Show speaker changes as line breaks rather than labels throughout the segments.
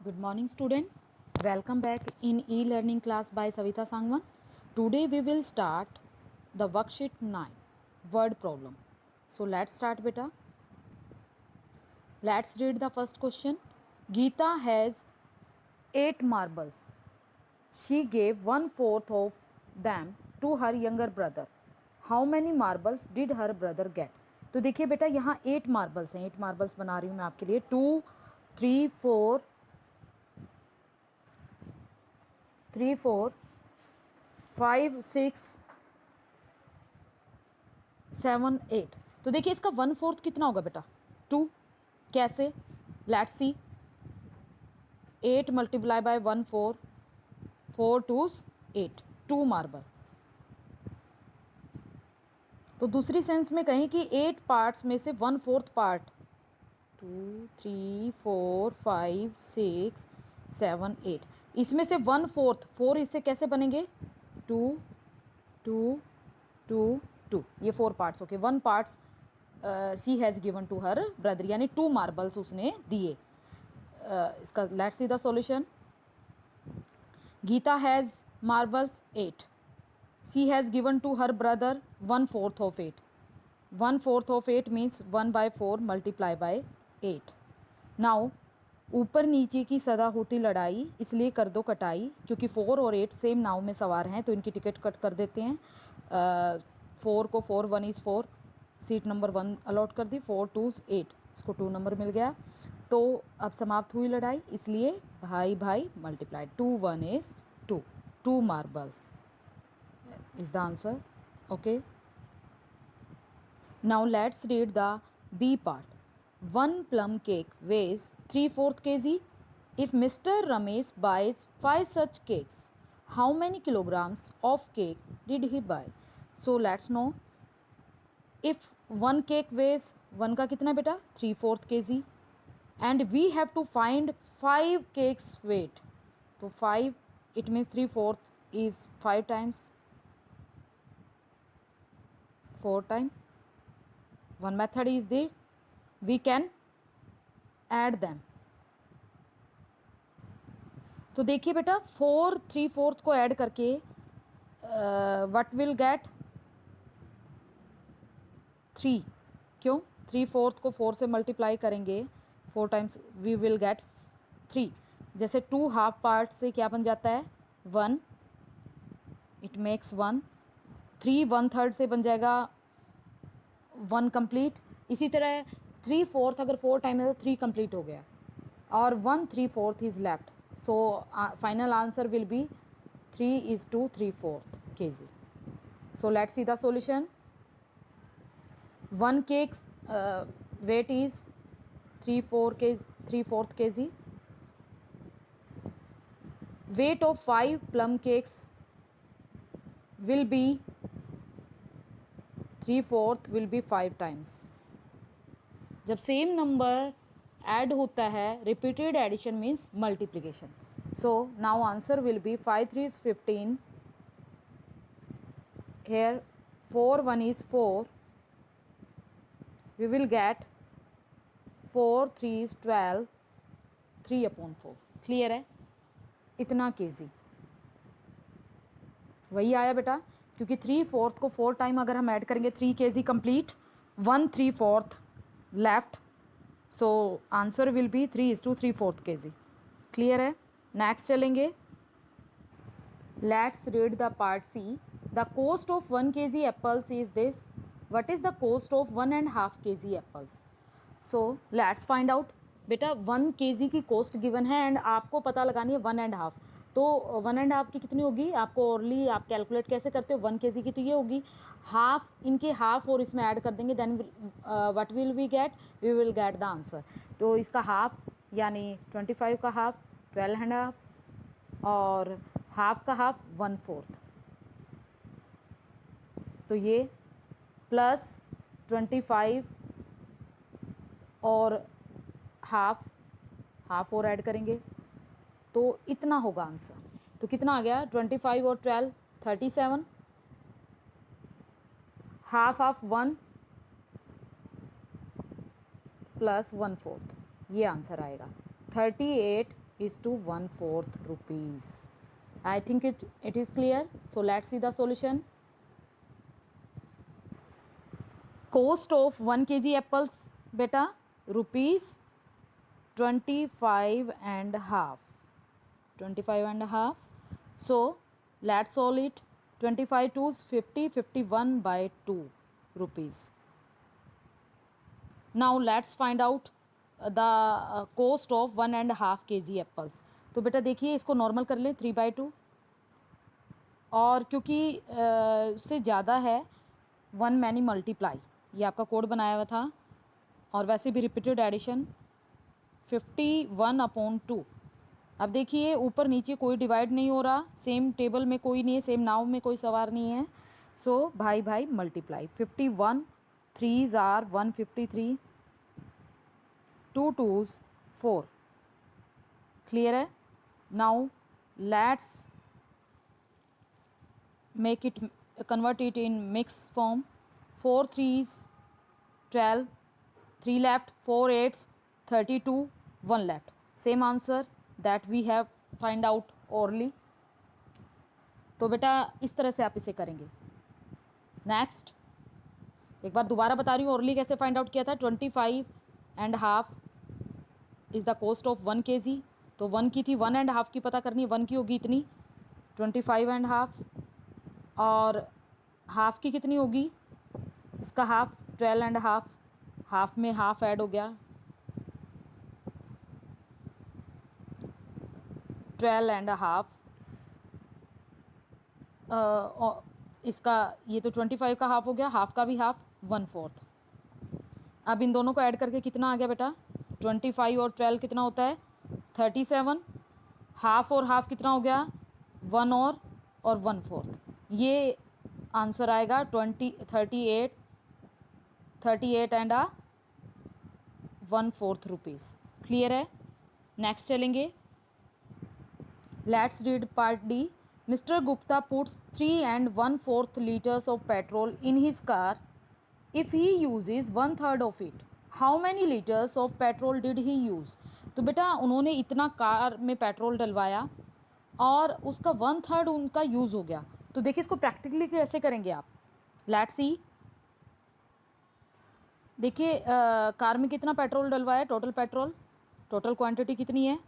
Good morning, student. Welcome back in e-learning class by Savita Sangwan. Today we will start the worksheet 9 word problem. So let's start, beta. Let's read the first question. Geeta has 8 marbles. She gave 1/4 of them to her younger brother. How many marbles did her brother get? तो देखिए बेटा यहाँ 8 marbles हैं. 8 marbles बना रही हूँ मैं आपके लिए. 2 3 4 3 4 5 6 7 8. तो देखिए इसका 1/4 कितना होगा बेटा? 2. कैसे? Let's see. 8 multiply by 1/4. 4 2s 8. 2 marble. तो दूसरी सेंस में कहें कि 8 पार्ट्स में से 1/4 पार्ट 2 3 4 5 6 7 8 इसमें से 1/4 4 इससे कैसे बनेंगे? 2 2 2 2. ये 4 parts. Okay. 1 parts she has given to her brother, यानी 2 मार्बल्स उसने दिए. इसका let's see the solution. Geeta has marbles 8. She has given to her brother 1/4 of 8. 1/4 of 8 means 1/4 multiply by 8. Now ऊपर नीचे की सदा होती लड़ाई, इसलिए कर दो कटाई, क्योंकि 4 और 8 सेम नाव में सवार हैं तो इनकी टिकट कट कर देते हैं. 4 को 4 1 इज़ 4. सीट नंबर 1 अलॉट कर दी. 4 2s 8. इसको 2 नंबर मिल गया. तो अब समाप्त हुई लड़ाई, इसलिए भाई भाई multiply. 2 1 is 2. 2 marbles is the answer. Okay. Now let's read the B part. One plum cake weighs 3/4 kg. If Mr. Ramesh buys 5 such cakes, how many kilograms of cake did he buy? So let's know. If one cake weighs, one का कितना बेटा? 3/4 kg. And we have to find 5 cakes weight. तो 5 it means 3/4 is 5 times 4 times. One method is the we can add them. तो देखिए बेटा 4 3/4 को add करके what will get 3. क्यों? 3/4 को 4 से मल्टीप्लाई करेंगे 4 टाइम्स वी विल गेट 3. जैसे 2 हाफ पार्ट से क्या बन जाता है? 1. It makes 1. 3 1/3 से बन जाएगा 1 कंप्लीट. इसी तरह 3/4 अगर 4 टाइम है तो 3 कंप्लीट हो गया और 1 3/4 is left. So final answer will be 3 is to 3/4 kg. So let's see the solution. 1 cake's weight is 3/4 kg. Weight of 5 plum cakes will be 3/4 will be 5 times. जब same number add होता है, repeated addition means multiplication. So now answer will be 5 3 is 15. Here 4 1 is 4. We will get 4 3 is 12. 3/4. Clear है? इतना KG वही आया बेटा, क्योंकि 3/4 को 4 टाइम अगर हम ऐड करेंगे 3 kg complete. 1 3/4 left. So answer will be 3 is to 3/4 kg. Clear है? नेक्स्ट चलेंगे. Let's read the part C. The cost of 1 kg apples is this. What is the cost of 1.5 kg apples? So let's find out. बेटा 1 kg की cost given है and आपको पता लगानी है 1.5. तो 1.5 की कितनी होगी? आपको ओरली आप कैलकुलेट कैसे करते हो? 1 kg की तो ये होगी. हाफ, इनके हाफ और इसमें ऐड कर देंगे, then what will we get? We will get the answer. तो इसका हाफ यानी 25 का हाफ 12.5 और हाफ का हाफ 1/4. तो ये प्लस 25 और हाफ और ऐड करेंगे तो इतना होगा आंसर. तो कितना आ गया? 25 और 12 37. Half 1 plus 1/4. ये आंसर आएगा 38 is to 1/4 rupees. I think it is clear. So let's see the solution. Cost of 1 kg apples beta rupees 25.5. 25.5. So let's solve it. 25 2s 50, 51 by 2 rupees. Now let's find out the cost of 1.5 kg apples. तो बेटा देखिए इसको normal कर ले 3/2, और क्योंकि उससे ज़्यादा है 1 मैनी मल्टीप्लाई, ये आपका कोड बनाया हुआ था, और वैसे भी रिपीटेड एडिशन 51/2। अब देखिए ऊपर नीचे कोई डिवाइड नहीं हो रहा, सेम टेबल में कोई नहीं है, सेम नाव में कोई सवार नहीं है, सो भाई भाई multiply 51 3s are 153, 2 2s 4। Clear है? Now let's make it convert it in mix form. 4 3s 12, 3 left, 4 8s 32, 1 left. Same answer that we have find out orally. तो बेटा इस तरह से आप इसे करेंगे. नेक्स्ट एक बार दोबारा बता रही हूँ orally कैसे फाइंड आउट किया था. 25.5 is the cost of 1 kg. तो 1 की थी, 1.5 की पता करनी है, 1 की होगी इतनी 25.5, और हाफ की कितनी होगी, इसका हाफ 12.5, हाफ में हाफ ऐड हो गया 12.5, इसका ये तो 25 का हाफ हो गया, हाफ का भी हाफ 1/4। अब इन दोनों को ऐड करके कितना आ गया बेटा, 25 और 12 कितना होता है 37, हाफ और हाफ कितना हो गया 1 और 1/4। ये आंसर आएगा 38 1/4 रुपीज़। क्लियर है? नेक्स्ट चलेंगे, let's read part D. Mister Gupta puts 3 and 1/4 liters of petrol in his car. If he uses 1/3 of it, how many liters of petrol did he use? तो बेटा उन्होंने इतना कार में petrol डलवाया और उसका 1/3 उनका यूज़ हो गया। तो देखिए इसको प्रैक्टिकली कैसे करेंगे आप, लेट्स सी। देखिए कार में कितना पेट्रोल डलवाया, टोटल पेट्रोल, टोटल क्वांटिटी कितनी है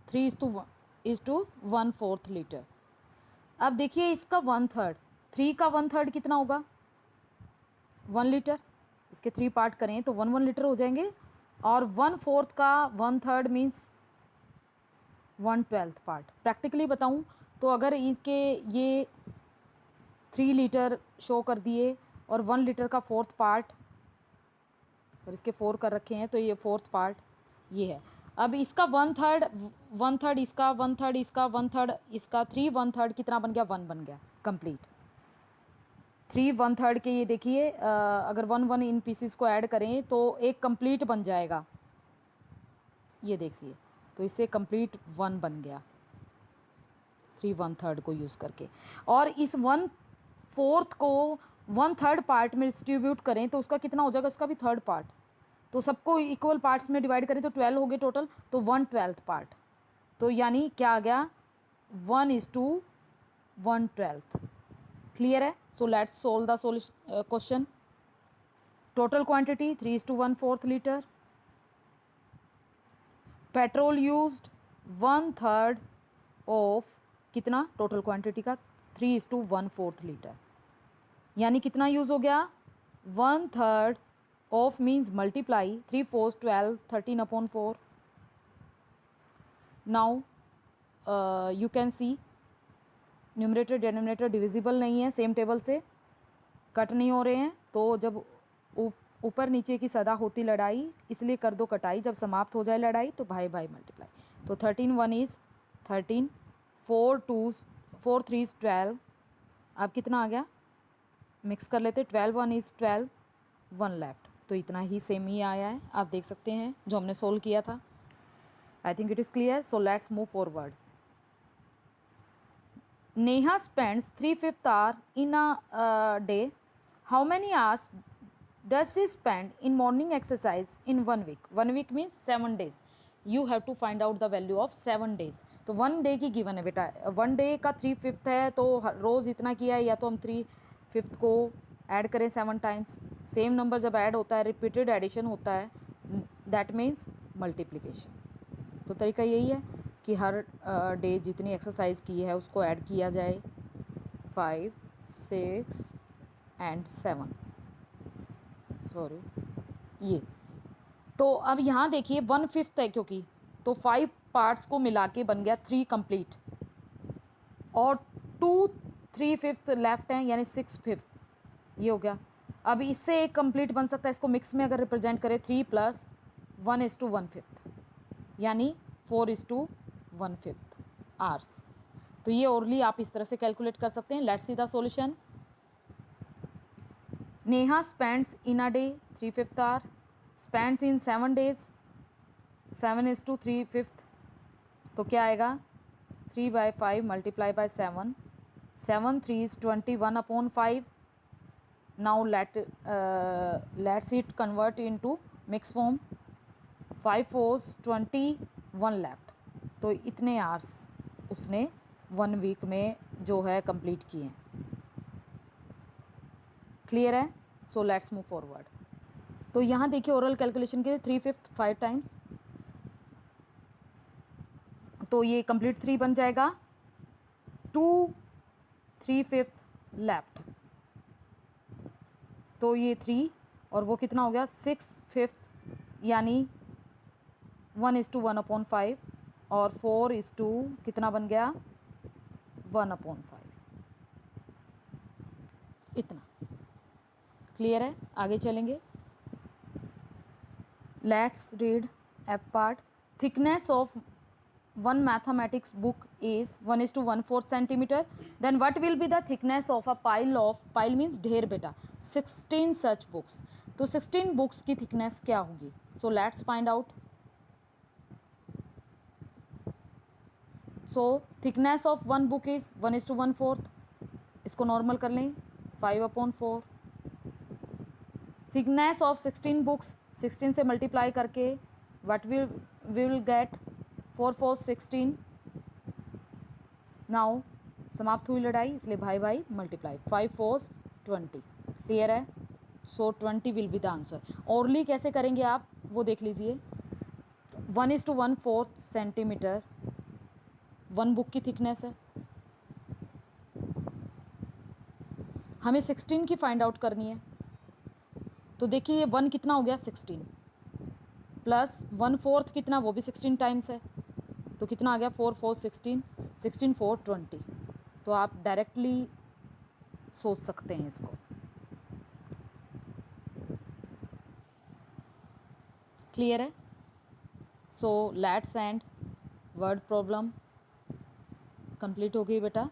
3:1/4 लीटर। अब देखिए इसका 1/3, 3 का 1/3 कितना होगा 1 लीटर, इसके 3 पार्ट करें तो 1 लीटर हो जाएंगे, और 1/4 का 1/3 मीन्स 1/12 पार्ट। प्रैक्टिकली बताऊं तो अगर इसके ये 3 लीटर शो कर दिए और 1 लीटर का 4th पार्ट, और इसके 4 कर रखे हैं तो ये 4th पार्ट ये है। अब इसका 1/3 इसका 1/3 इसका 1/3 इसका 3 1/3 कितना बन गया 1 बन गया कंप्लीट। 3 1/3 के ये देखिए अगर 1 इन पीसीस को ऐड करें तो एक कंप्लीट बन जाएगा, ये देखिए, तो इससे कंप्लीट 1 बन गया 3 1/3 को यूज़ करके। और इस 1/4 को 1/3 पार्ट में डिस्ट्रीब्यूट करें तो उसका कितना हो जाएगा, इसका भी 3rd पार्ट, तो सबको इक्वल पार्ट्स में डिवाइड करें तो 12 हो गए टोटल, तो 1/12 पार्ट, तो यानी क्या आ गया 1:1/12। क्लियर है? So let's solve the question. Total quantity 3:1/4 litre, petrol used 1/3 of कितना टोटल क्वांटिटी का 3:1/4 लीटर, यानी कितना यूज़ हो गया 1/3 of means multiply 3 4 12 13/4। Now you can see numerator denominator divisible नहीं है, सेम टेबल से कट नहीं हो रहे हैं, तो जब ऊपर नीचे की सदा होती लड़ाई इसलिए कर दो कटाई, जब समाप्त हो जाए लड़ाई तो भाई भाई मल्टीप्लाई। तो 13 1 इज़ 13, 4 3s 12, अब कितना आ गया मिक्स कर लेते, 12 1 इज़ 12, 1 लेफ्ट, तो इतना ही सेम ही आया है, आप देख सकते हैं जो हमने सोल्व किया था। I think it is clear, so let's move forward. Neha spends 3/5 hour in a day. How many hours does she spend in morning exercise in 1 week? 1 week means 7 days. You have to find out the value of 7 days. तो 1 day की given है बेटा, 1 day का 3/5 है तो रोज़ इतना किया है, या तो हम 3/5 को ऐड करें 7 टाइम्स. सेम नंबर जब ऐड होता है, रिपीटेड एडिशन होता है, दैट मीन्स मल्टीप्लिकेशन. तो तरीका यही है कि हर डे जितनी एक्सरसाइज की है उसको ऐड किया जाए, 5, 6 एंड 7. सॉरी, ये तो अब यहाँ देखिए 1/5 है क्योंकि, तो 5 पार्ट्स को मिला के बन गया 3 कंप्लीट, और 2 3/5 लेफ्ट हैं यानी 6/5, ये हो गया. अब इससे एक कंप्लीट बन सकता है, इसको मिक्स में अगर रिप्रेजेंट करें 3 + 1:1/5 यानी 4:1/5 आवर्स. तो ये ओरली आप इस तरह से कैलकुलेट कर सकते हैं. Let's see the solution. Neha spends in a day 3/5 hour, spends in 7 days 7:3/5. तो क्या आएगा, 3/5 multiply by 7, 7 3 21/5. Now let's it convert into mix form. 5 4 21 left. तो इतने आवर्स उसने 1 वीक में जो है कंप्लीट किए हैं. क्लियर है? So let's move forward. तो यहाँ देखिए ओरल कैलकुलेशन के लिए 3/5 5 टाइम्स, तो ये कंप्लीट 3 बन जाएगा. 2 3/5 लेफ्ट, तो ये 3 और वो कितना हो गया 6/5 यानी 1:1/5, और 4 कितना बन गया 1/5. इतना क्लियर है? आगे चलेंगे. Let's read app part. Thickness of one mathematics book is 1:1/4 centimeter. Then what will be the thickness of a pile means ढेर बेटा, 16 such books. तो 16 books की thickness क्या होगी? So let's find out. So thickness of one book is 1:1/4. इसको normal कर लें 5/4. thickness of 16 books, 16 से मल्टीप्लाई करके what we will get 4 4 16. Now समाप्त हुई लड़ाई, इसलिए भाई भाई मल्टीप्लाई, 5 4 20. क्लियर है? सो 20 will be the answer. Orally कैसे करेंगे आप वो देख लीजिए. 1:1/4 सेंटीमीटर 1 बुक की थिकनेस है, हमें 16 की फाइंड आउट करनी है. तो देखिए ये 1 कितना हो गया 16 प्लस 1/4 कितना, वो भी 16 टाइम्स है, तो कितना आ गया 4 4 16, 16 4 20. तो आप डायरेक्टली सोच सकते हैं इसको. क्लियर है? So let's end word problem complete हो गई बेटा.